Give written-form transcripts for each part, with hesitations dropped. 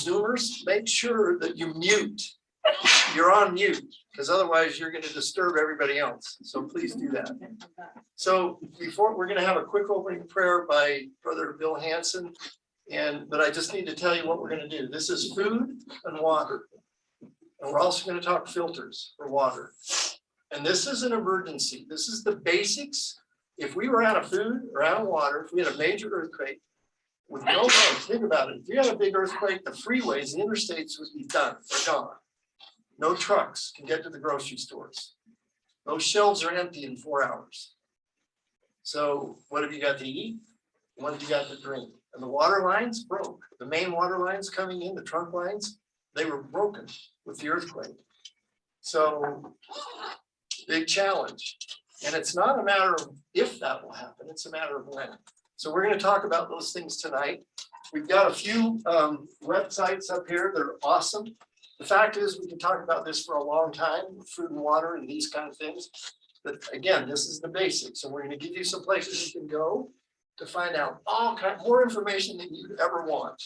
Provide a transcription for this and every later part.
Zoomers, make sure that you mute. You're on mute, because otherwise you're going to disturb everybody else. So please do that. So before, we're going to have a quick opening prayer by Brother Bill Hanson. But I just need to tell you what we're going to do. This is food and water. And we're also going to talk filters for water. And this is an emergency. This is the basics. If we were out of food or out of water, if we had a major earthquake, with no roads, think about it. If you had a big earthquake, the freeways, the interstates would be done. They're gone. No trucks can get to the grocery stores. Those shelves are empty in 4 hours. So what have you got to eat? What have you got to drink? And the water lines broke. The main water lines coming in, the trunk lines, they were broken with the earthquake. So big challenge. And it's not a matter of if that will happen, it's a matter of when. So we're going to talk about those things tonight. We've got a few websites up here that are awesome. The fact is, we can talk about this for a long time, food and water and these kind of things. But again, this is the basics. And we're going to give you some places you can go to find out all kind more information than you'd ever want.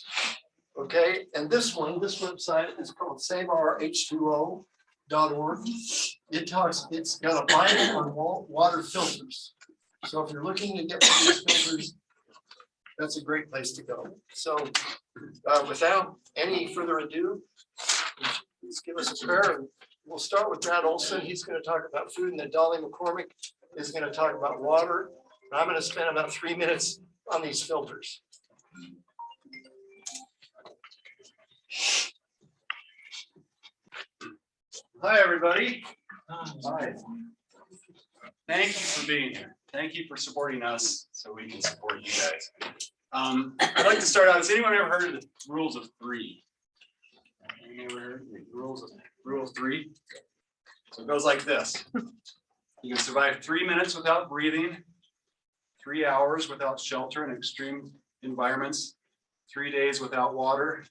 Okay, and this website is called SaveOurH2O.org. It's got a Bible on water filters. So if you're looking to get one of these filters, that's a great place to go. So without any further ado, please give us a prayer. And we'll start with Brad Olson. He's going to talk about food, and then Dolly McCormick is going to talk about water. And I'm going to spend about 3 minutes on these filters. Hi, everybody. Hi. Thank you for being here. Thank you for supporting us so we can support you guys. I'd like to start out. Has anyone ever heard of the rules of three? Anyone ever heard of the rule of three? So it goes like this. You can survive 3 minutes without breathing, 3 hours without shelter in extreme environments, 3 days without water,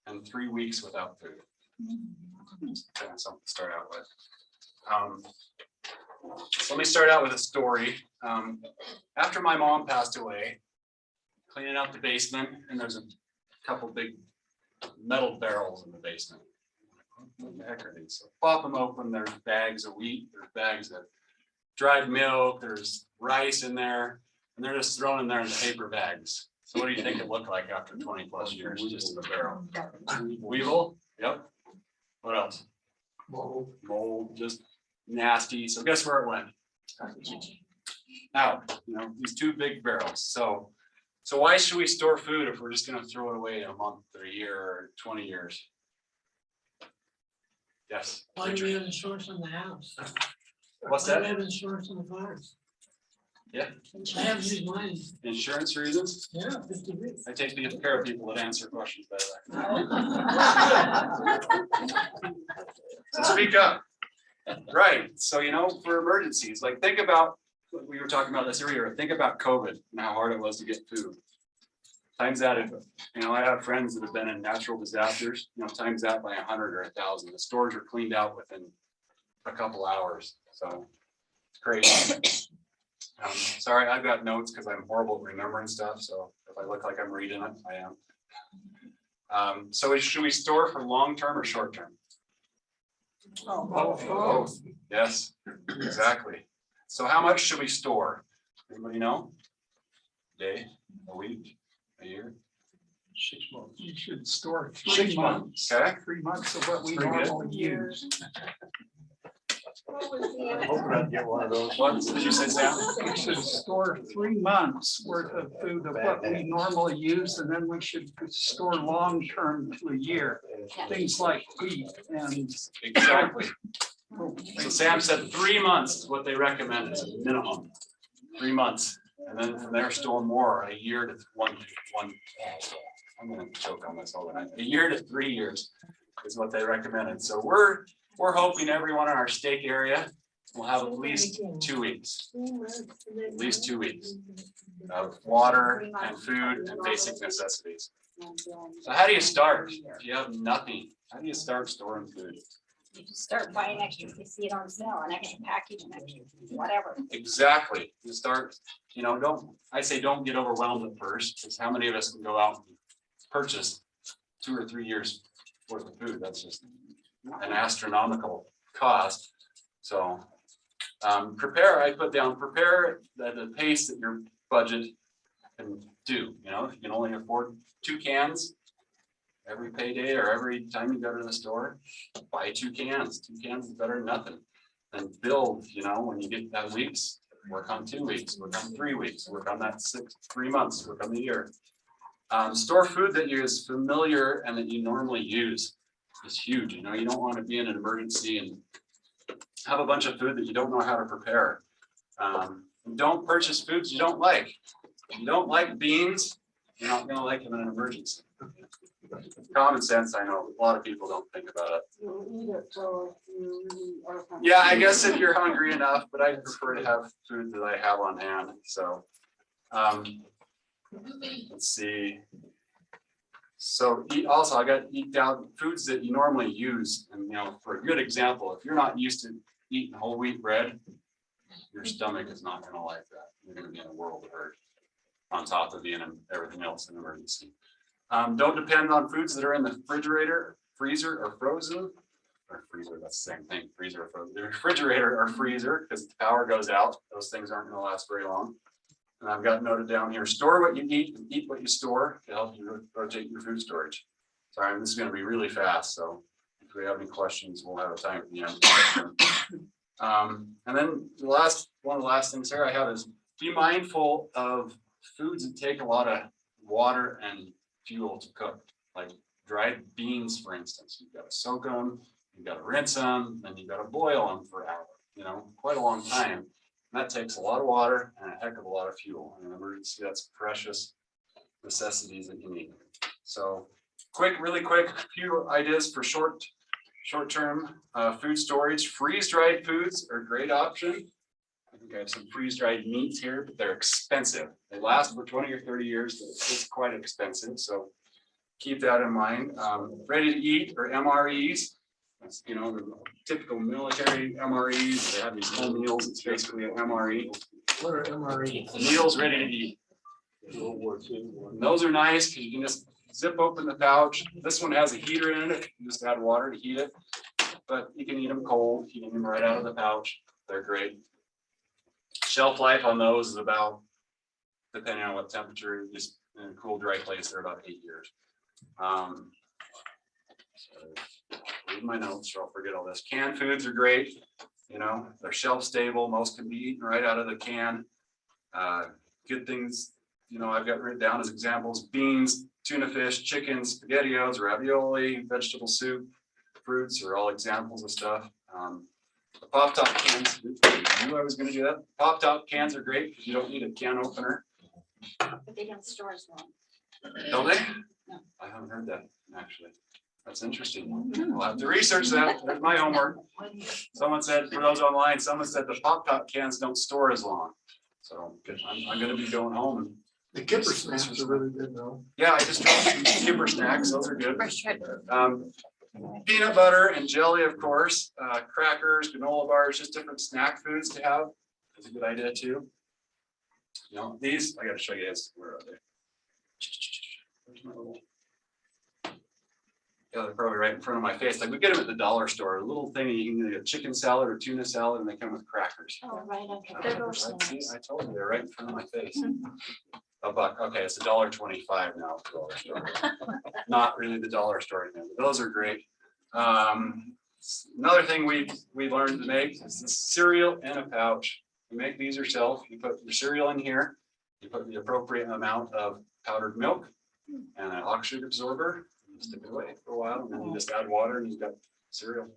and 3 weeks without food. Kind of something to start out with. So let me start out with a story. After my mom passed away, cleaning out the basement, and there's a couple big metal barrels in the basement. What the heck are these? So pop them open. There's bags of wheat. There's bags of dried milk. There's rice in there, and they're just thrown in there in paper bags. So what do you think it looked like after 20 plus years just in the barrel? Weevil. Yep. What else? Mold. Just nasty. So guess where it went? Out. You know, these two big barrels. So why should we store food if we're just going to throw it away in a month or a year or 20 years? Yes. Why do we have insurance on the house? What's Why do that? we have insurance on the cars? Yeah. I have used mine. Insurance reasons? Yeah, 50 years. I take care of people that answer questions better. So speak up. Right. So, you know, for emergencies, like think about, we were talking about this earlier, think about COVID and how hard it was to get food. Times that, you know, I have friends that have been in natural disasters, you know, times that by 100 or 1,000. The stores are cleaned out within a couple hours. So it's crazy. Sorry, I've got notes because I'm horrible at remembering stuff. So if I look like I'm reading it, I am. So should we store for long-term or short-term? Both. Yes, exactly. So how much should we store? Anybody know? A day, a week, a year? 6 months. You should store 3 6 months. Okay. 3 months of what we Pretty good. normally use. I'm hoping I'd get one of those. What did you say, Sam? We should store 3 months worth of food of what we normally use, and then we should store long-term to a year. Things like wheat and. Exactly. So Sam said 3 months is what they recommend as a minimum. 3 months. And then from there, store more, a year to one. I'm going to choke on this overnight. A year to 3 years is what they recommended. So we're hoping everyone in our stake area will have at least 2 weeks. At least 2 weeks of water and food and basic necessities. So how do you start if you have nothing? How do you start storing food? You just start buying extra if you see it on sale, an extra package, an extra whatever. Exactly. You start, you know, don't get overwhelmed at first, because how many of us can go out and purchase 2 or 3 years worth of food. That's just an astronomical cost. So prepare, I put down, prepare at the pace that your budget can do. You know, if you can only afford 2 cans every payday or every time you go to the store, buy 2 cans. 2 cans is better than nothing. And build, you know, when you get that weeks, work on 2 weeks, work on 3 weeks, work on that 3 months, work on the year. Store food that is familiar and that you normally use is huge. You know, you don't want to be in an emergency and have a bunch of food that you don't know how to prepare. Don't purchase foods you don't like. If you don't like beans, you're not gonna like them in an emergency. Common sense, I know, a lot of people don't think about it. Yeah, I guess if you're hungry enough, but I prefer to have food that I have on hand, so. Let's see. So also, I got to eat down foods that you normally use, and you know, for a good example, if you're not used to eating whole wheat bread, your stomach is not gonna like that. You're gonna be in a world of hurt, on top of being in everything else in emergency. Don't depend on foods that are in the refrigerator, freezer, or frozen. Or freezer, that's the same thing, freezer or frozen. The refrigerator or freezer, because the power goes out, those things aren't gonna last very long. And I've got noted down here, store what you eat and eat what you store to help you rotate your food storage. Sorry, this is gonna be really fast, so if we have any questions, we'll have a time at the end. And then one of the last things here I have is be mindful of foods that take a lot of water and fuel to cook, like dried beans, for instance. You've got to soak them, you've got to rinse them, then you've got to boil them for hours, you know, quite a long time. And that takes a lot of water and a heck of a lot of fuel. In an emergency, that's precious necessities that you need. So really quick, a few ideas for short-term food storage. Freeze-dried foods are a great option. I think I have some freeze-dried meats here, but they're expensive. They last for 20 or 30 years, but it's quite expensive. So keep that in mind. Ready to eat or MREs. That's, you know, the typical military MREs. They have these whole meals. It's basically an MRE. What are MRE? Meals ready to eat. And those are nice because you can just zip open the pouch. This one has a heater in it. You just add water to heat it. But you can eat them cold. You can eat them right out of the pouch. They're great. Shelf life on those is about, depending on what temperature, just in a cool, dry place, they're about 8 years. So read my notes or I'll forget all this. Canned foods are great. You know, they're shelf stable. Most can be eaten right out of the can. Good things, you know, I've got written down as examples: beans, tuna fish, chicken, SpaghettiOs, ravioli, vegetable soup, fruits are all examples of stuff. The pop-top cans, I knew I was gonna do that. Pop-top cans are great because you don't need a can opener. But they don't store as long. Don't they? No. I haven't heard that, actually. That's interesting. We'll have to research that. There's my homework. Someone said, for those online, someone said the pop-top cans don't store as long. So I'm gonna be going home and. The Kipper snacks are really good though. Yeah, I just dropped some Kipper snacks. Those are good. Peanut butter and jelly, of course, crackers, granola bars, just different snack foods to have. That's a good idea too. You know, these, I gotta show you guys, where are they? Where's my little? Yeah, they're probably right in front of my face. Like we get them at the dollar store, a little thing, you can get a chicken salad or tuna salad and they come with crackers. Oh, right, okay. They're those See, snacks. I told you, they're right in front of my face. $1, okay, it's $1.25 now at the dollar store. Not really the dollar store anymore, but those are great. Another thing we learned to make is this cereal in a pouch. You make these yourself. You put your cereal in here. You put the appropriate amount of powdered milk and an oxygen absorber. You stick it away for a while, and then you just add water, and you've got cereal,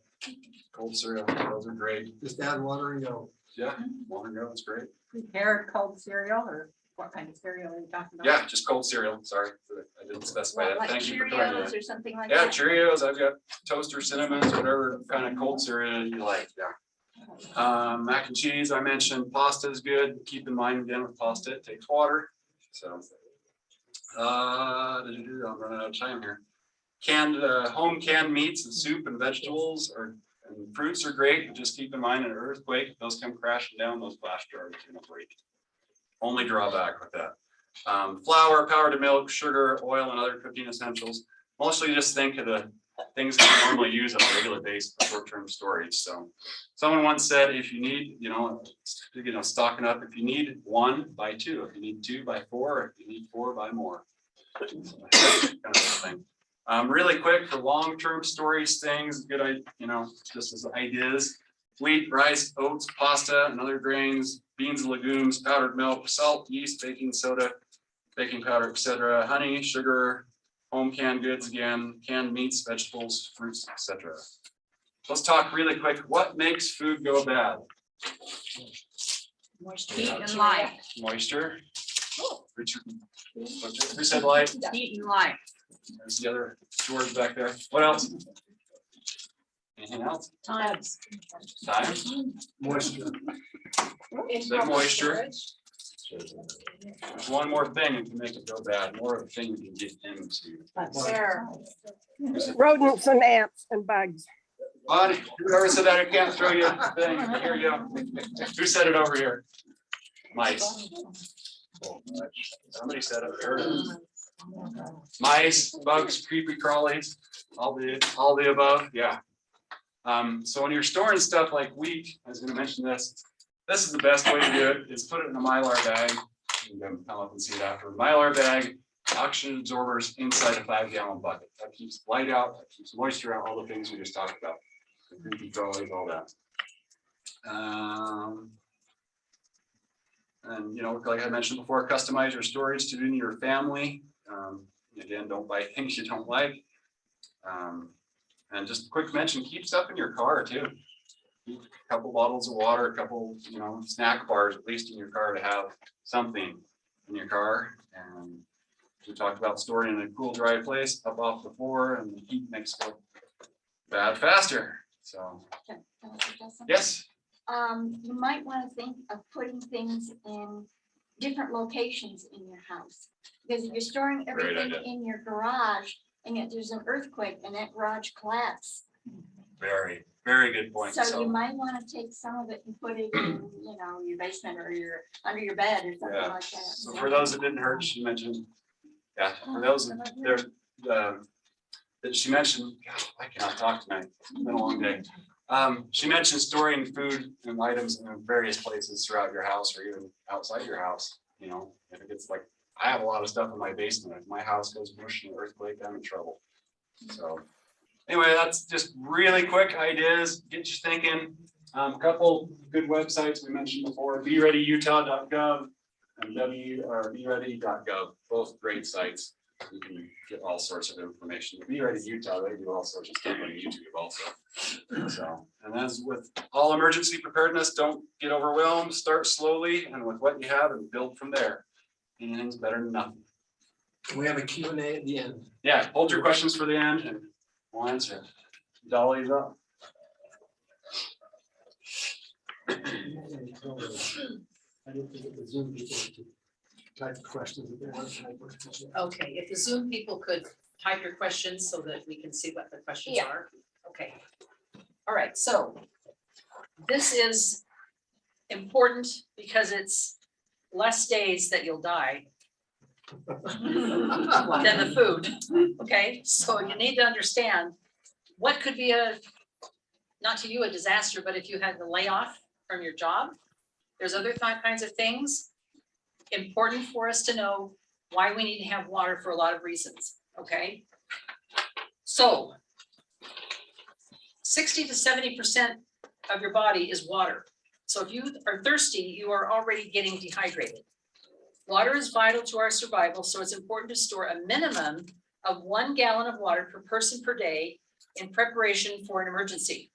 cold cereal. Those are great. Just add water and go. Yeah, water and go. It's great. Prepared cold cereal, or what kind of cereal are you talking about? Yeah, just cold cereal. Sorry, I didn't specify that. Like Thank you for correcting Cheerios that. or something like Yeah, that? Cheerios. I've got toaster cinnamons, whatever kind of cold cereal you like. Yeah. Mac and cheese, I mentioned. Pasta is good. Keep in mind again with pasta, it takes water. So, I'm running out of time here. Home canned meats and soup and vegetables and fruits are great, but just keep in mind an earthquake, if those come crashing down, those glass jars are gonna break. Only drawback with that. Flour, powdered milk, sugar, oil, and other cooking essentials. mostly just think of the things that we normally use on a regular basis for short-term storage. So someone once said, if you need, stocking up, if you need 1, buy 2. If you need 2, buy 4. If you need 4, buy more. Kind of a thing. Really quick for long-term storage things, just as ideas. Wheat, rice, oats, pasta, and other grains, beans and legumes, powdered milk, salt, yeast, baking soda, baking powder, etc., honey, sugar, home canned goods again, canned meats, vegetables, fruits, etc. Let's talk really quick. What makes food go bad? Heat and light. Moisture. Richard, who said light? Heat and light. There's the other George back there. What else? Anything else? Times. Time? Moisture. Said moisture. There's one more thing that can make it go bad, more of a thing we can get into. Air. Rodents and ants and bugs. Bonnie, whoever said that, I can't throw you a thing. Here you go. Who said it over here? Mice. Somebody said it there. Mice, bugs, creepy crawlies, all the above, yeah. So when you're storing stuff like wheat, I was gonna mention this. This is the best way to do it, is put it in a Mylar bag. You can come up and see it after. Mylar bag, oxygen absorbers inside a 5-gallon bucket. That keeps light out, that keeps moisture out, all the things we just talked about. The creepy crawlies, all that. And like I mentioned before, customize your storage to do your family. Again, don't buy things you don't like. And just a quick mention, keep stuff in your car too. Keep a couple bottles of water, a couple, snack bars at least in your car to have something in your car. And we talked about storing in a cool, dry place up off the floor, and the heat makes it bad faster. So, Can I suggest something? yes. You might want to think of putting things in different locations in your house. Because if you're storing Great everything idea. in your garage and yet there's an earthquake and that garage collapses. Very, very good point. So you might want to take some of it and put it in, your basement or under your bed or something Yeah. like that. So for those that didn't heard, she mentioned, for those that she mentioned, gosh, I cannot talk tonight. It's been a long day. She mentioned storing food and items in various places throughout your house or even outside your house. If it gets like, I have a lot of stuff in my basement. If my house goes mush in an earthquake, I'm in trouble. So anyway, that's just really quick ideas, get you thinking. A couple good websites we mentioned before, bereadyutah.gov and beready.gov, both great sites. You can get all sorts of information. Be Ready Utah, they do all sorts of stuff on YouTube also. So, and as with all emergency preparedness, don't get overwhelmed, start slowly and with what you have and build from there. Anything's better than nothing. We have a Q&A at the end. Yeah, hold your questions for the end and we'll answer it. Dolly's up. I didn't think it was Zoom people to type questions if they want to type questions. Okay, if the Zoom people could type your questions so that we can see what the questions Yeah. are. Okay. All right, so this is important because it's less days that you'll die than the food. Okay, so you need to understand what could be not to you a disaster, but if you had the layoff from your job, there's other kinds of things important for us to know why we need to have water for a lot of reasons, okay? So 60 to 70% of your body is water. So if you are thirsty, you are already getting dehydrated. Water is vital to our survival, so it's important to store a minimum of 1 gallon of water per person per day in preparation for an emergency.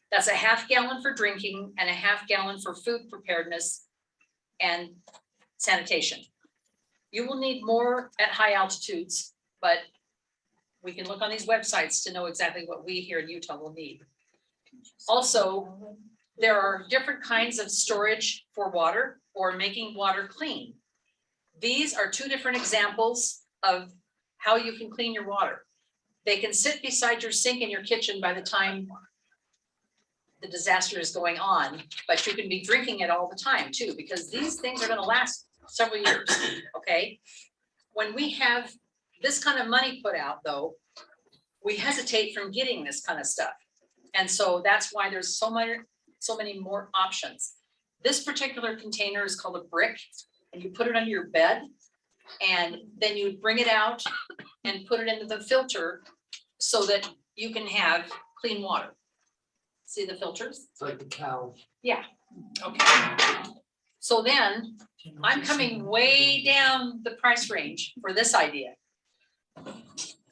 That's a ½ gallon for drinking and a ½ gallon for food preparedness and sanitation. You will need more at high altitudes, but we can look on these websites to know exactly what we here in Utah will need. Also, there are different kinds of storage for water or making water clean. These are 2 different examples of how you can clean your water. They can sit beside your sink in your kitchen by the time the disaster is going on, but you can be drinking it all the time too, because these things are going to last several years, okay? When we have this kind of money put out though, we hesitate from getting this kind of stuff. And so that's why there's so many more options. This particular container is called a brick, and you put it under your bed, and then you bring it out and put it into the filter so that you can have clean water. See the filters? It's like the cow. Okay. So then I'm coming way down the price range for this idea.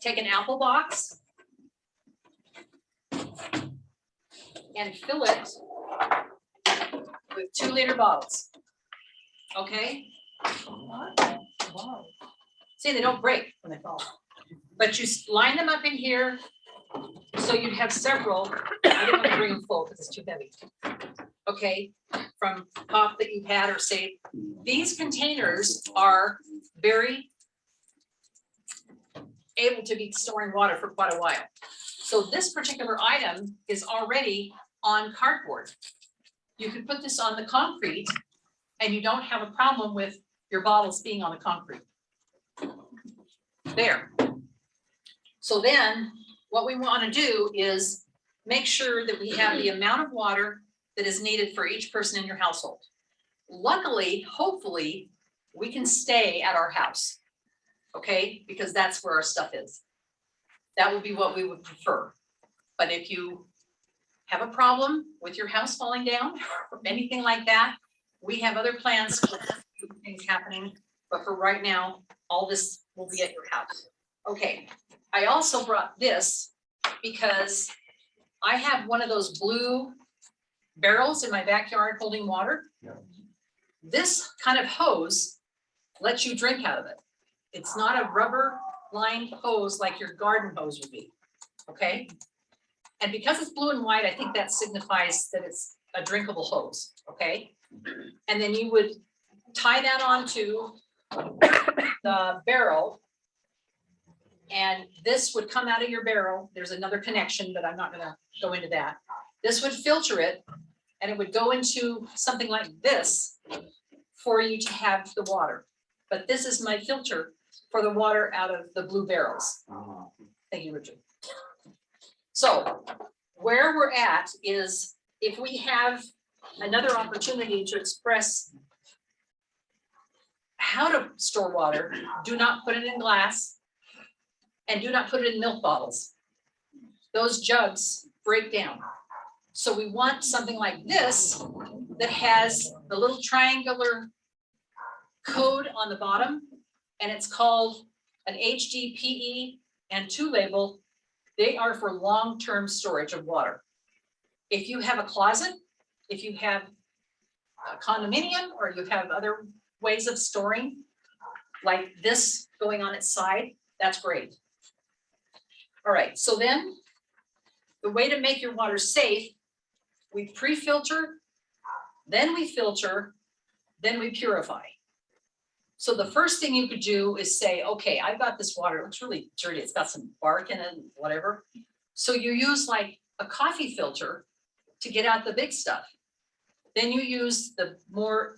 Take an apple box and fill it with 2-liter bottles. Okay? See, they don't break when they fall. But you line them up in here, so you'd have several. I didn't want to bring them full because it's too heavy. Okay, from pop that you've had or saved. These containers are very able to be storing water for quite a while. So this particular item is already on cardboard. You could put this on the concrete and you don't have a problem with your bottles being on the concrete. There. So then what we want to do is make sure that we have the amount of water that is needed for each person in your household. Luckily, hopefully, we can stay at our house. Okay, because that's where our stuff is. That would be what we would prefer. But if you have a problem with your house falling down or anything like that, we have other plans for things happening. But for right now, all this will be at your house. Okay, I also brought this because I have one of those blue barrels in my backyard holding water. This kind of hose lets you drink out of it. It's not a rubber lined hose like your garden hose would be, okay? And because it's blue and white, I think that signifies that it's a drinkable hose, okay? And then you would tie that onto the barrel, and this would come out of your barrel. There's another connection, but I'm not gonna go into that. This would filter it, and it would go into something like this for you to have the water. But this is my filter for the water out of the blue barrels. Thank you, Richard. So where we're at is if we have another opportunity to express how to store water, do not put it in glass and do not put it in milk bottles. Those jugs break down. So we want something like this that has the little triangular code on the bottom, and it's called an HDPE and 2 label. They are for long-term storage of water. If you have a closet, if you have a condominium, or you have other ways of storing, like this going on its side, that's great. All right, so then the way to make your water safe, we pre-filter, then we filter, then we purify. So the first thing you could do is say, okay, I've got this water, it looks really dirty, it's got some bark in it, whatever. So you use like a coffee filter to get out the big stuff. Then you use the more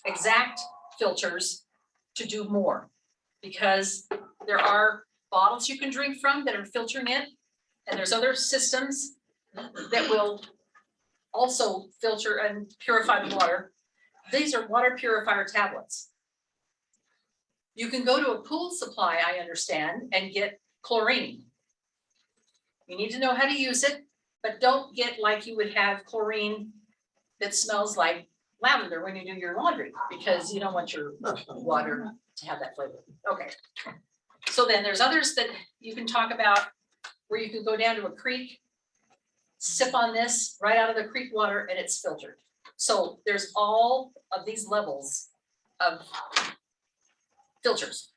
exact filters to do more, because there are bottles you can drink from that are filtering it, and there's other systems that will also filter and purify the water. These are water purifier tablets. You can go to a pool supply, I understand, and get chlorine. You need to know how to use it, but don't get like you would have chlorine that smells like lavender when you do your laundry, because you don't want your water to have that flavor. Okay. So then there's others that you can talk about where you can go down to a creek, sip on this right out of the creek water, and it's filtered. So there's all of these levels of filters,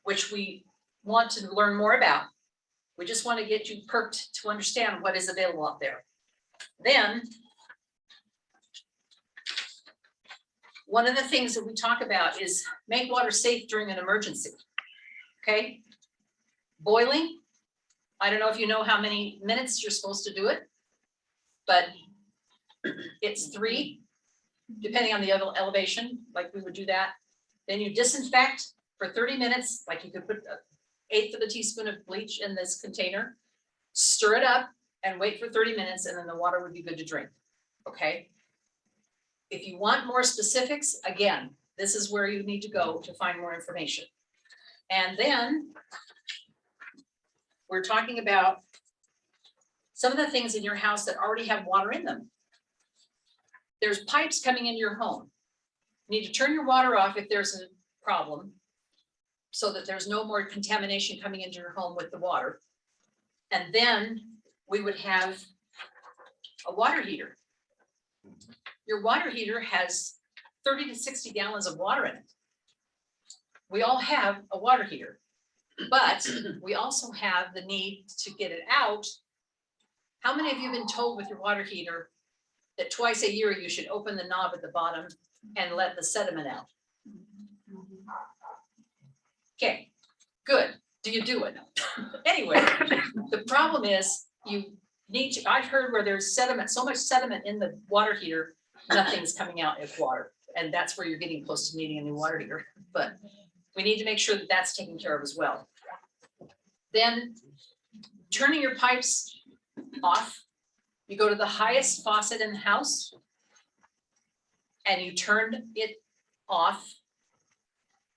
which we want to learn more about. We just want to get you perked to understand what is available out there. Then, one of the things that we talk about is make water safe during an emergency. Okay? Boiling, I don't know if you know how many minutes you're supposed to do it, but it's 3, depending on the elevation, like we would do that. Then you disinfect for 30 minutes, like you could put an eighth of a teaspoon of bleach in this container, stir it up and wait for 30 minutes, and then the water would be good to drink, okay? If you want more specifics, again, this is where you need to go to find more information. And then we're talking about some of the things in your house that already have water in them. There's pipes coming into your home. You need to turn your water off if there's a problem, so that there's no more contamination coming into your home with the water. And then we would have a water heater. Your water heater has 30 to 60 gallons of water in it. We all have a water heater, but we also have the need to get it out. How many of you have been told with your water heater that twice a year you should open the knob at the bottom and let the sediment out? Okay, good. Do you do it? Anyway, the problem is you need to, I've heard where there's sediment, so much sediment in the water heater, nothing's coming out as water. And that's where you're getting close to needing a new water heater. But we need to make sure that that's taken care of as well. Then turning your pipes off, you go to the highest faucet in the house and you turn it off,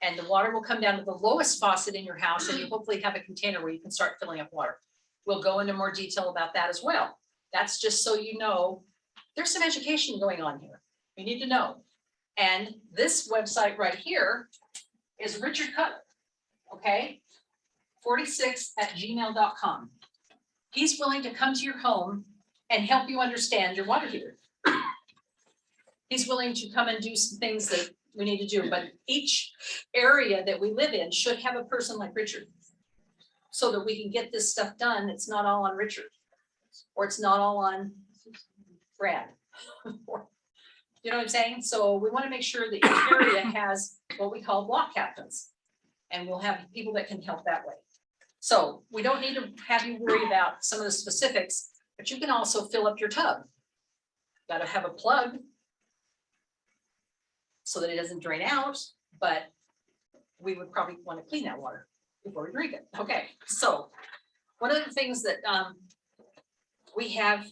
and the water will come down to the lowest faucet in your house, and you hopefully have a container where you can start filling up water. We'll go into more detail about that as well. That's just so you know, there's some education going on here. You need to know. And this website right here is Richard Cutler, okay? 46@gmail.com. He's willing to come to your home and help you understand your water heater. He's willing to come and do some things that we need to do, but each area that we live in should have a person like Richard, so that we can get this stuff done. It's not all on Richard, or it's not all on Brad. You know what I'm saying? So we want to make sure that each area has what we call block captains, and we'll have people that can help that way. So we don't need to have you worry about some of the specifics, but you can also fill up your tub. Got to have a plug so that it doesn't drain out, but we would probably want to clean that water before we drink it. Okay, so one of the things that we have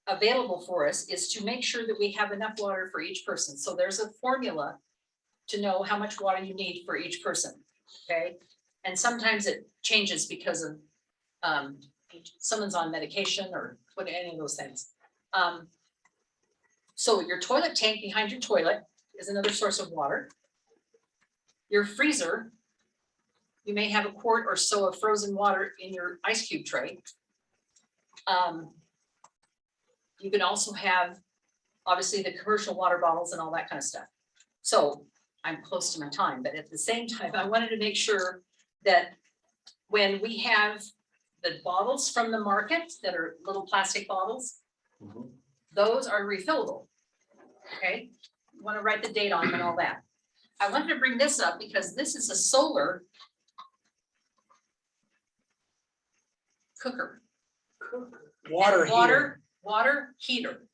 available for us is to make sure that we have enough water for each person. So there's a formula to know how much water you need for each person, okay? And sometimes it changes because of someone's on medication or what, any of those things. So your toilet tank behind your toilet is another source of water. Your freezer, you may have a quart or so of frozen water in your ice cube tray. You can also have, obviously, the commercial water bottles and all that kind of stuff. So I'm close to my time, but at the same time, I wanted to make sure that when we have the bottles from the market that are little plastic bottles, those are refillable. Okay, you want to write the date on them and all that. I wanted to bring this up because this is a solar cooker. Water heater.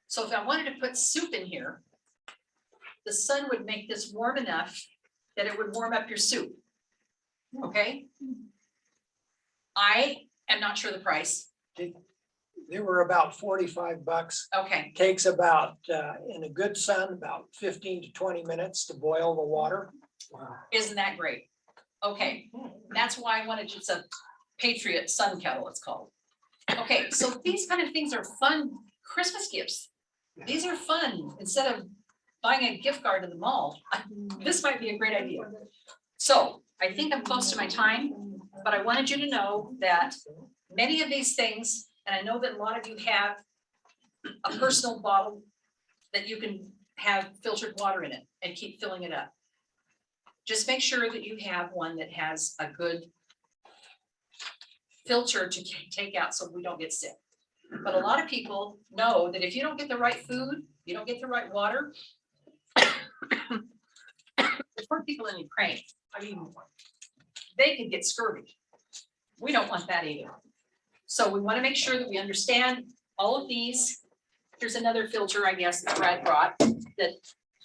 So if I wanted to put soup in here, the sun would make this warm enough that it would warm up your soup. Okay. I am not sure the price. They were about $45. Okay, Takes about, in a good sun, about 15 to 20 minutes to boil the water. isn't that great? Okay, that's why I wanted, it's a Patriot Sun Kettle, it's called. Okay, so these kind of things are fun Christmas gifts. These are fun. Instead of buying a gift card to the mall, this might be a great idea. So I think I'm close to my time, but I wanted you to know that many of these things, and I know that a lot of you have a personal bottle that you can have filtered water in it and keep filling it up. Just make sure that you have one that has a good filter to take out so we don't get sick. But a lot of people know that if you don't get the right food, you don't get the right water. There's poor people in Ukraine, I mean, they could get scurvy. We don't want that either. So we want to make sure that we understand all of these. Here's another filter, I guess, that Brad brought that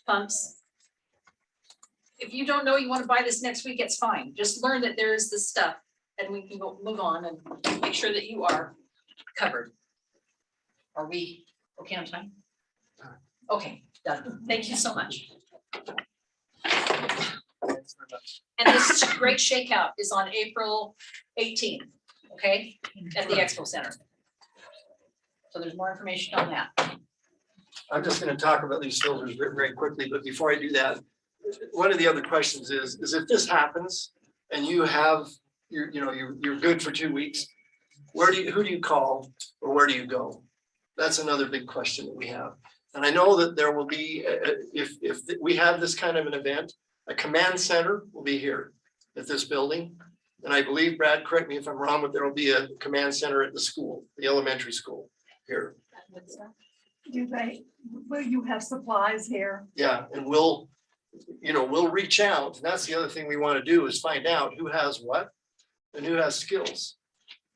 pumps if you don't know you want to buy this next week, it's fine. Just learn that there is this stuff and we can go move on and make sure that you are covered. Are we okay on time? Okay, done. Thank you so much. And this great shakeout is on April 18th, okay, at the Expo Center. So there's more information on that. I'm just gonna talk about these filters very quickly, but before I do that, one of the other questions is if this happens and you have, you're good for 2 weeks, who do you call or where do you go? That's another big question that we have. And I know that there will be, if we have this kind of an event, a command center will be here at this building. And I believe, Brad, correct me if I'm wrong, but there will be a command center at the school, the elementary school here. Will you have supplies here? Yeah, and we'll reach out. And that's the other thing we want to do is find out who has what and who has skills.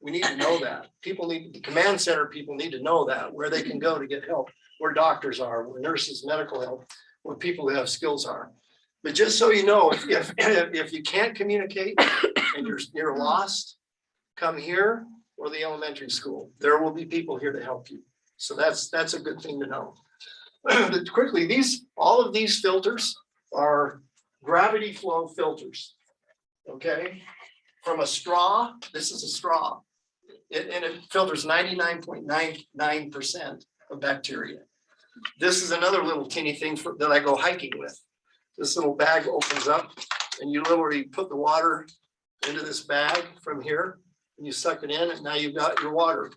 We need to know that. The command center people need to know that, where they can go to get help, where doctors are, where nurses, medical help, where people who have skills are. But just so you know, if you can't communicate and you're lost, come here or the elementary school. There will be people here to help you. So that's a good thing to know. But quickly, all of these filters are gravity flow filters. Okay, from a straw, this is a straw. And it filters 99.99% of bacteria. This is another little teeny thing that I go hiking with. This little bag opens up and you literally put the water into this bag from here and you suck it in and now you've got your water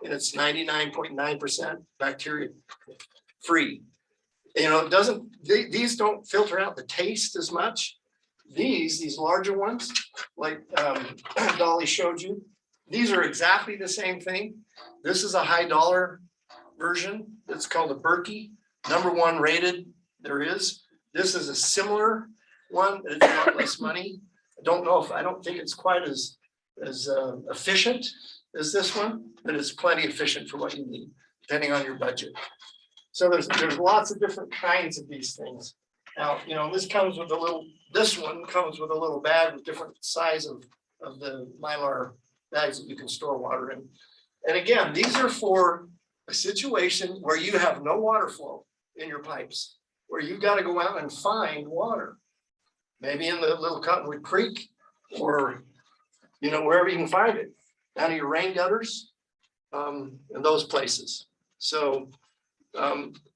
and it's 99.9% bacteria free. It doesn't, these don't filter out the taste as much. These larger ones, like Dolly showed you, these are exactly the same thing. This is a high dollar version. It's called a Berkey, #1 rated there is. This is a similar one, but it's a lot less money. I don't think it's quite as efficient as this one, but it's plenty efficient for what you need, depending on your budget. So there's lots of different kinds of these things. Now, this comes with this one comes with a little bag with different size of the Mylar bags that you can store water in. And again, these are for a situation where you have no water flow in your pipes, where you've got to go out and find water. Maybe in the little Cottonwood Creek or, wherever you can find it, down to your rain gutters, and those places. So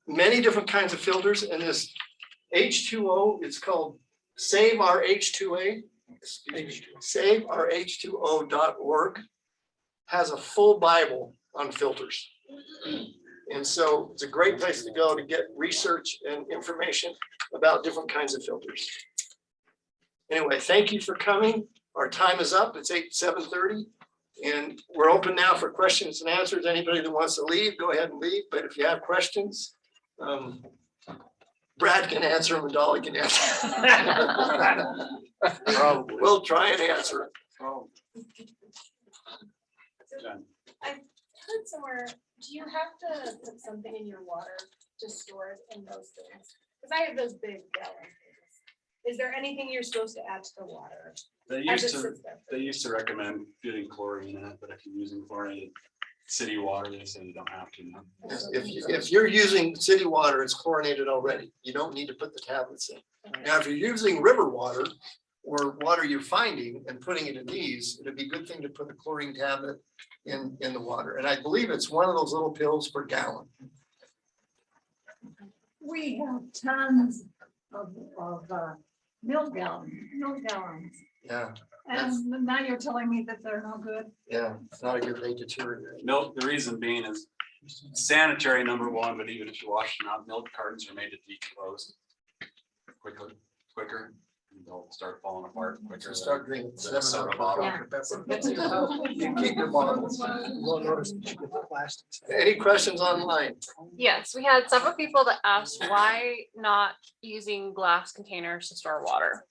many different kinds of filters, and this H2O, it's called Save Our H2A. SaveOurH2O.org has a full Bible on filters. And so it's a great place to go to get research and information about different kinds of filters. Anyway, thank you for coming. Our time is up. It's 7:30. And we're open now for questions and answers. Anybody that wants to leave, go ahead and leave. But if you have questions, Brad can answer them and Dolly can answer. We'll try and answer it. I've heard somewhere, do you have to put something in your water to store it in those things? Because I have those big gallon things. Is there anything you're supposed to add to the water? They as used it to sits there? They used to recommend putting chlorine in it, but if you're using chlorinated city water, they say you don't have to now. If you're using city water, it's chlorinated already. You don't need to put the tablets in. Now, if you're using river water or water you're finding and putting it in these, it'd be a good thing to put a chlorine tablet in the water. And I believe it's one of those little pills per gallon. We have tons of milk gallons. Yeah, And now you're telling me that they're no good? yeah, it's not a good way to deteriorate. Milk, the reason being is sanitary #1, but even if you wash them out, milk cartons are made to decompose quicker, and they'll start falling apart quicker. So start drinking Soda 7 bottle. Dr. Pepper. Yeah. You keep your bottles. You won't notice that you get the plastics. Any questions online? Yes, we had several people that asked why not using glass containers to store water.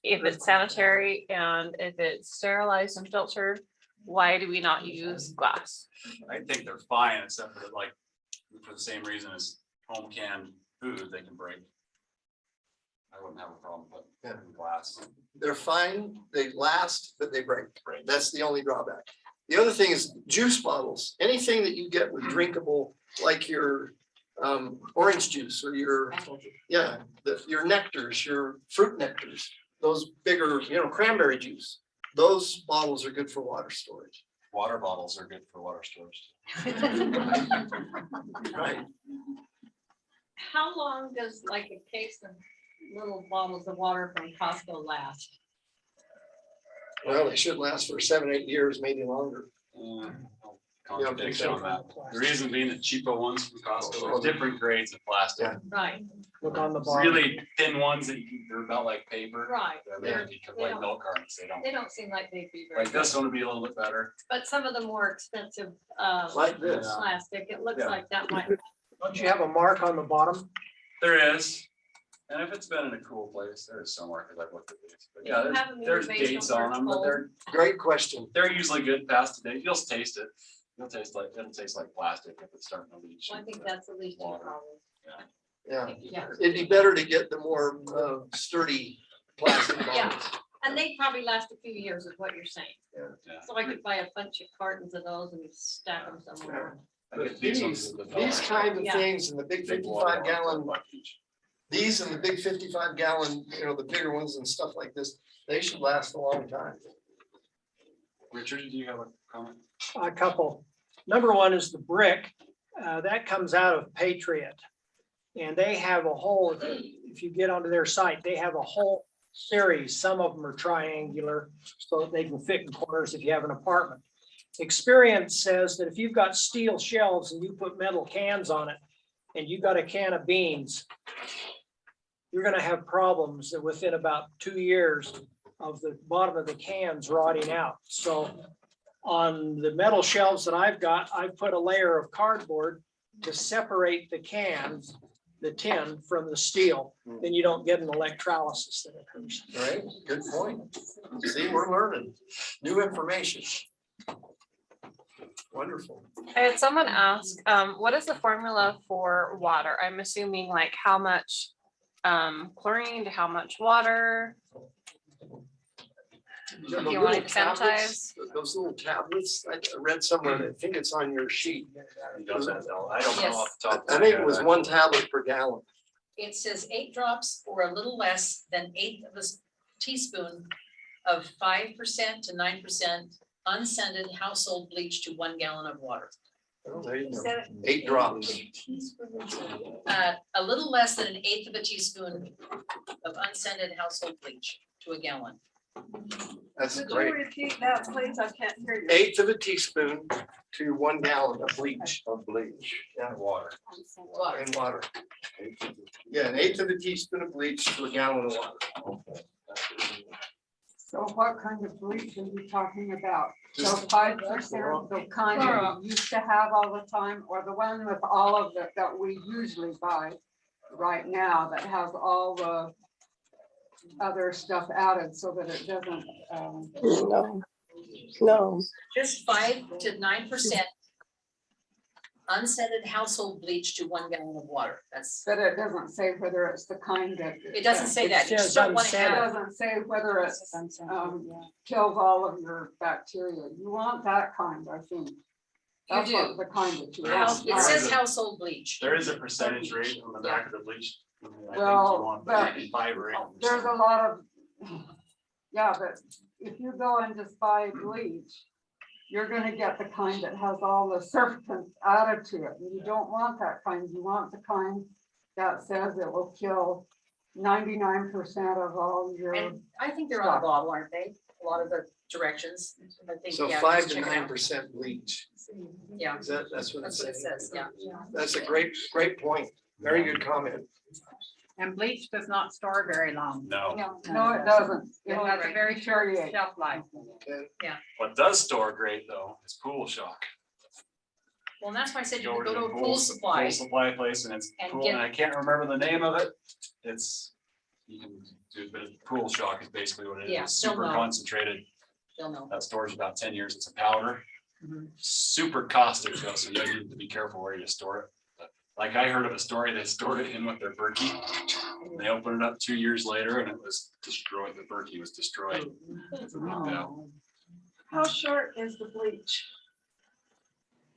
If it's sanitary and if it's sterilized and filtered, why do we not use glass? I think they're fine, except for for the same reason as home canned food, they can break. I wouldn't have a problem putting Yeah. them in glass. They're fine, they last, but they break. That's the only drawback. The other thing is juice bottles, anything that you get with drinkable, like your orange juice or your, yeah, your nectars, your fruit nectars, those bigger, cranberry juice. Those bottles are good for water storage. Water bottles are good for water storage. Right. How long does like a case of little bottles of water from Costco last? Well, they should last for 7, 8 years, maybe longer. Contradiction on that. The reason being the cheaper ones from Costco, are different grades of plastic. Yeah. Right, Look on the bottom. Really thin ones that they're about like paper. right. They're like milk cartons. They don't seem like they'd be very Like this good. one would be a little bit better. But some of the more expensive Like this. plastic, it looks Yeah. like that might. Don't you have a mark on the bottom? There is. And if it's been in a cool place, there is somewhere, because I've looked at these. But yeah, You have them in there's your basement dates on where it's them, but cold. Great question. they're usually good past the date. You'll taste it. It'll taste like plastic if it's starting to leach. I think that's the least of the Water. problem. Yeah, Yeah, it'd be better to get the more sturdy plastic Yeah. bottles. and they probably last a few years is what you're saying. Yeah. So I could buy a bunch of cartons of those and stack them somewhere. I But get these ones these, with the these dollar. kind of Yeah. things and the big Big water 55 gallon, ones, each. these and the big 55 gallon, the bigger ones and stuff like this, they should last a long time. Richard, do you have a comment? A couple. Number one is the brick, that comes out of Patriot. And they have a whole, if you get onto their site, they have a whole series. Some of them are triangular, so that they can fit in corners if you have an apartment. Experience says that if you've got steel shelves and you put metal cans on it, and you've got a can of beans, you're gonna have problems that within about 2 years of the bottom of the cans rotting out. So on the metal shelves that I've got, I've put a layer of cardboard to separate the cans, the tin from the steel. Then you don't get an electrolysis that occurs. Right, good point. See, we're learning new information. Wonderful. I had someone ask, what is the formula for water? I'm assuming like how much chlorine to how much water? The If you little wanted to tablets, sanitize. those little tablets, I read somewhere, I think it's on your sheet. I don't know off the top of I my think it head. was 1 tablet per gallon. It says 8 drops or a little less than 1/8 of a teaspoon of 5% to 9% unscented household bleach to 1 gallon of water. Oh, there you go. So 8 drops. A little less than 1/8 of a teaspoon of unscented household bleach to a gallon. That's great. repeat that, please? I can't hear 1/8 of a teaspoon to 1 gallon of bleach. Yeah, Water. Water. and water. Yeah, 1/8 of a teaspoon of bleach to a gallon of water. So what kind of bleach are you talking about? So Just- 5%, the kind that you used to have all the time, or the one with all of it that we usually buy right now that has all the other stuff added so that it doesn't, No, no. Just 5 to 9% unscented household bleach to 1 gallon of water. That's, that it doesn't say whether it's the kind that. it doesn't say It that. You just says don't want to It unscented. have, doesn't say whether it's, kills all of your bacteria. You want that kind, I think. That's what do. the kind that you house- want. it says household bleach. There is a percentage rate on the back of the bleach. I think you Well, want but 5 or 8%. There's a lot of, yeah, but if you go and just buy bleach, you're gonna get the kind that has all the surfactants added to it. And you don't want that kind. You want the kind that says it will kill 99% of all your, And I think they're on the bottle, aren't they? A lot of the directions. I think, So yeah, 5 just to check it out. 9% bleach. Yeah, Is that's what it that's what it says? says, yeah. That's a great point. Very good comment. And bleach does not store very long. No, no, it doesn't. It has a very short deteriorate. shelf life. what does store great though is Pool Shock. Well, and that's why I said you Go could go to the a pool supply. Pool supply place and it's and cool, get- and I can't remember the name of it. It's, you can do, but Pool Shock is basically what it Yeah, is. they'll Super know. concentrated. They'll know. That stores about 10 years. It's a powder. Mhm. Super caustic though, so you need to be careful where you store it. But Like I heard of a story, they stored it in with their Berkey. and They opened it up 2 years later and it was destroyed, the Berkey was destroyed. Yeah, How short is the bleach?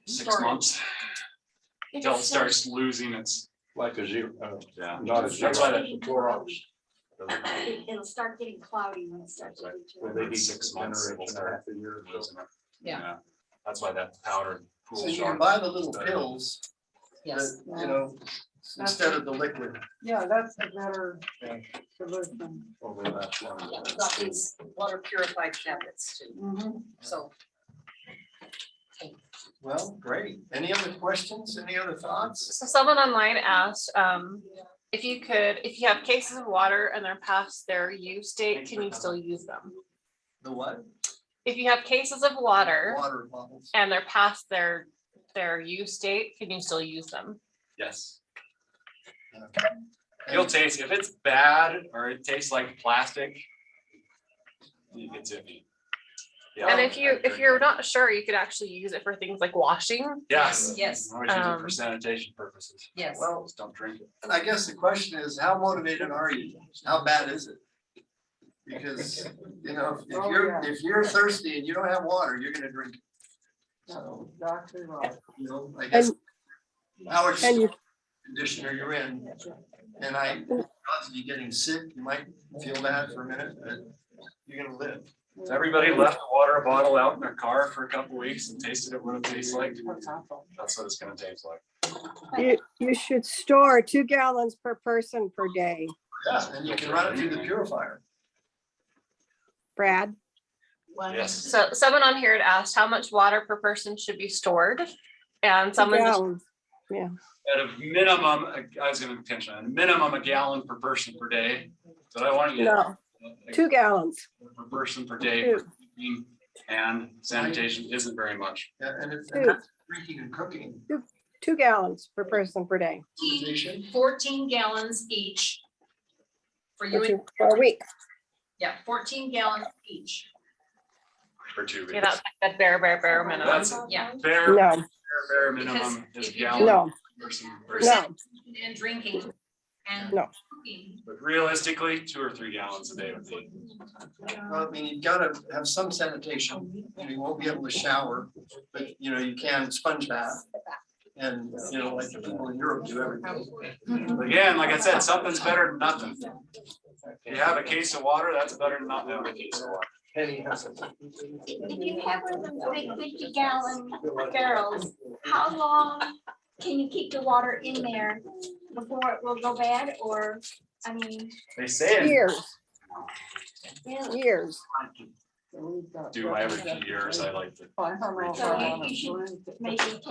6 months If till it it's starts losing its, Like a zero, yeah. not a That's why zero. that- Clorox. It'll start getting cloudy when it starts. to Well, deteriorate. they need 6 months, it'll generation and a start half a year. losing it. Yeah. That's why that powder. So you can buy the little pills Yes. that, you know, instead of the liquid. Yeah, that's a better solution. Over that long. Yeah, we've got these water purified tablets too, Mhm. so. Well, great. Any other questions? Any other thoughts? So someone online asked, if you have cases of water and they're past their use date, can you still use them? The what? If you have cases of water Water bottles. and they're past their use date, can you still use them? Yes. You'll taste, if it's bad or it tastes like plastic, it's iffy. Yeah, And if you're not. not sure, you could actually use it for things like washing. Yes. Yes. Always use it for sanitation purposes. Yes. Well, Just don't drink it. and I guess the question is, how motivated are you? How bad is it? Because, you know, if you're thirsty and you don't have water, you're gonna drink it. So, Exactly right. you know, I guess how And extreme you, conditioner you're in. And odds of you getting sick, you might feel bad for a minute, but you're gonna live. If everybody left a water bottle out in their car for a couple weeks and tasted it, what it tastes like, that's what it's gonna taste like. you should store 2 gallons per person per day, Yeah, and you can run it through the purifier. Brad. Yes. So someone on here had asked how much water per person should be stored. And 2 someone just gallons. At a minimum, I was gonna mention, a minimum 1 gallon per person per day. So I want you No, 2 gallons. per person per day. Two. for cooking And sanitation isn't very much. Yeah, and it's Two. that's drinking and cooking. 2 gallons per person per day, 14 gallons each. For you, and- for a week. yeah, 14 gallons each. For 2 weeks. Yeah, that's like that bare minimum. That's Yeah. bare, No, bare minimum Because is if you gallon. no, person For per- No. sanitation and drinking and No. cooking. But realistically, 2 or 3 gallons a day would be. Well, I mean, you've gotta have some sanitation. You won't be able to shower, but you know, you can sponge bath. And, you know, like the people in Europe do everything. Again, like I said, something's better than nothing. If you have a case of water, that's better than not having a case of water. If you have one of those big 50-gallon barrels, how long can you keep the water in there before it will go bad? Or, I mean, They say it. years, really? years. Do every few years, I like to. So you should maybe take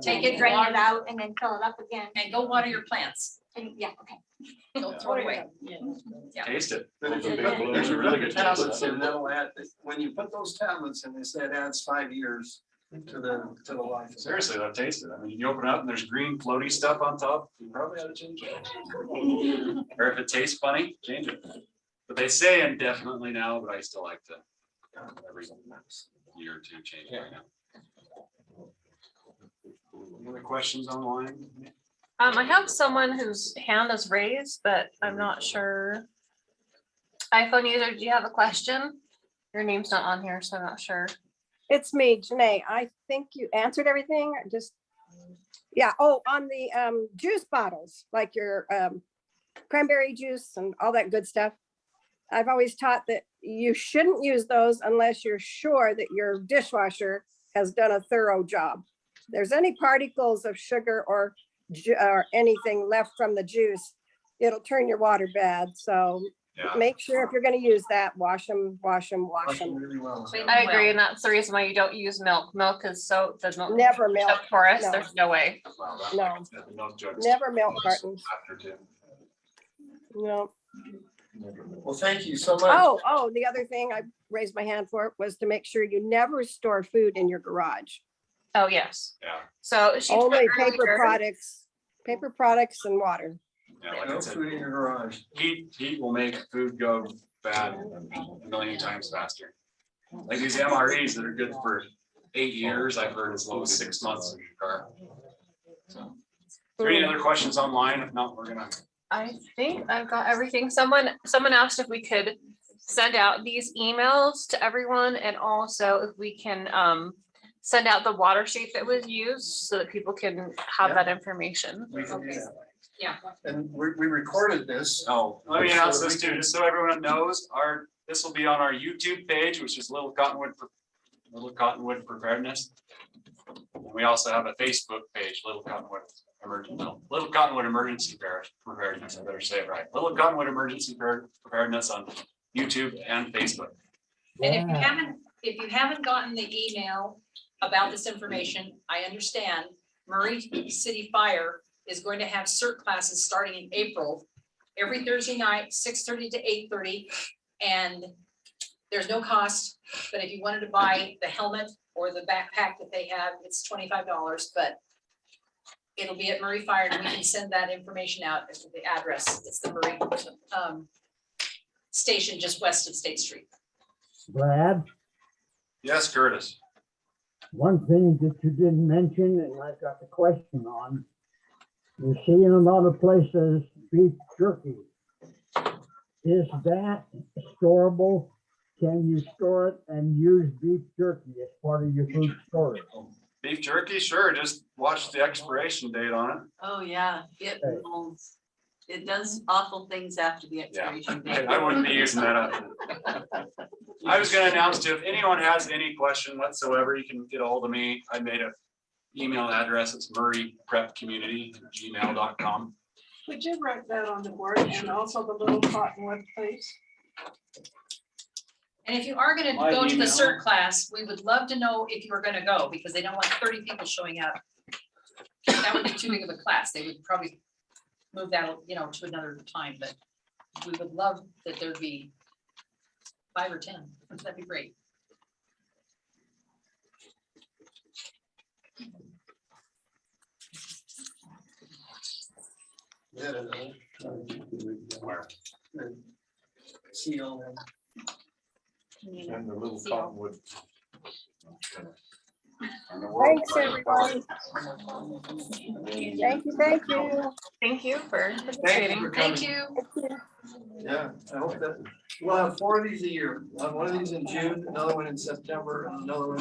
Take it, it, drain water- it out and then fill it up again. And go water your plants. And yeah, okay. Don't throw it away. Yeah. Taste it. But if you Big put balloon. There's a really good tablets taste. in, that'll add, when you put those tablets in, they say it adds 5 years to the life. Seriously, I've tasted it. I mean, you open it up and there's green floaty stuff on top, you probably ought to change it. Or if it tastes funny, change it. But they say indefinitely now, but I still like to every year or two change it right now. Any other questions online? I have someone whose hand is raised, but I'm not sure. iPhone user, do you have a question? Your name's not on here, so I'm not sure. It's me, Janae. I think you answered everything. Just, yeah. Oh, on the juice bottles, like your cranberry juice and all that good stuff. I've always taught that you shouldn't use those unless you're sure that your dishwasher has done a thorough job. There's any particles of sugar or anything left from the juice, it'll turn your water bad. So Yeah. make sure if you're going to use that, wash them. Really well. Clean them I agree, well. and that's the reason why you don't use milk. Milk is so, the milk. Never so milk. porous, no. there's no way. Well, that- No. like I said, the milk jugs Never milk close cartons. after 2. No. Well, thank you so much. Oh, the other thing I raised my hand for was to make sure you never store food in your garage. Oh, yes. Yeah, So she. put Only paper earlier- products and water. yeah, like I No said, food in your garage. heat will make food go bad a million times faster. Like these MREs that are good for 8 years, I've heard as low as 6 months in your car. So, there any other questions online? If not, we're gonna, I think I've got everything. Someone asked if we could send out these emails to everyone and also if we can send out the water sheet that was used so that people can have that information. We can do that. Yeah. And we recorded this. oh, let me announce this too, just so everyone knows, this will be on our YouTube page, which is Little Cottonwood Preparedness. And we also have a Facebook page, Little Cottonwood Emergency Preparedness, I better say it right. Little Cottonwood Emergency Preparedness on YouTube and Facebook. And if you haven't gotten the email about this information, I understand Murray City Fire is going to have CERT classes starting in April, every Thursday night, 6:30 to 8:30. And there's no cost, but if you wanted to buy the helmet or the backpack that they have, it's $25, but it'll be at Murray Fire and we can send that information out as to the address. It's the Murray station just west of State Street. Brad, Yes, Curtis. one thing that you didn't mention, and I've got the question on, you see in a lot of places beef jerky. Is that storable? Can you store it and use beef jerky as part of your food storage? Beef jerky, sure, just watch the expiration date on it. Oh, yeah, it does awful things after the expiration date. I wouldn't be using that up. I was gonna announce too, if anyone has any question whatsoever, you can get a hold of me. I made a email address. It's murrayprepcommunity@gmail.com. Would you write that on the board and also the Little Cottonwood, please? And if you are gonna My go to the email. CERT class, we would love to know if you are gonna go, because they don't want 30 people showing up. That would be too big of a class. They would probably move that, to another time, but we would love that there'd be 5 or 10. That'd be great. See all that. And the Little Cottonwood. Thanks, everyone. Thank you, thank you. Thank you for Thank participating. you. Thank you. Yeah, I hope that, we'll have 4 of these a year. We'll have one of these in June, another one in September, and another one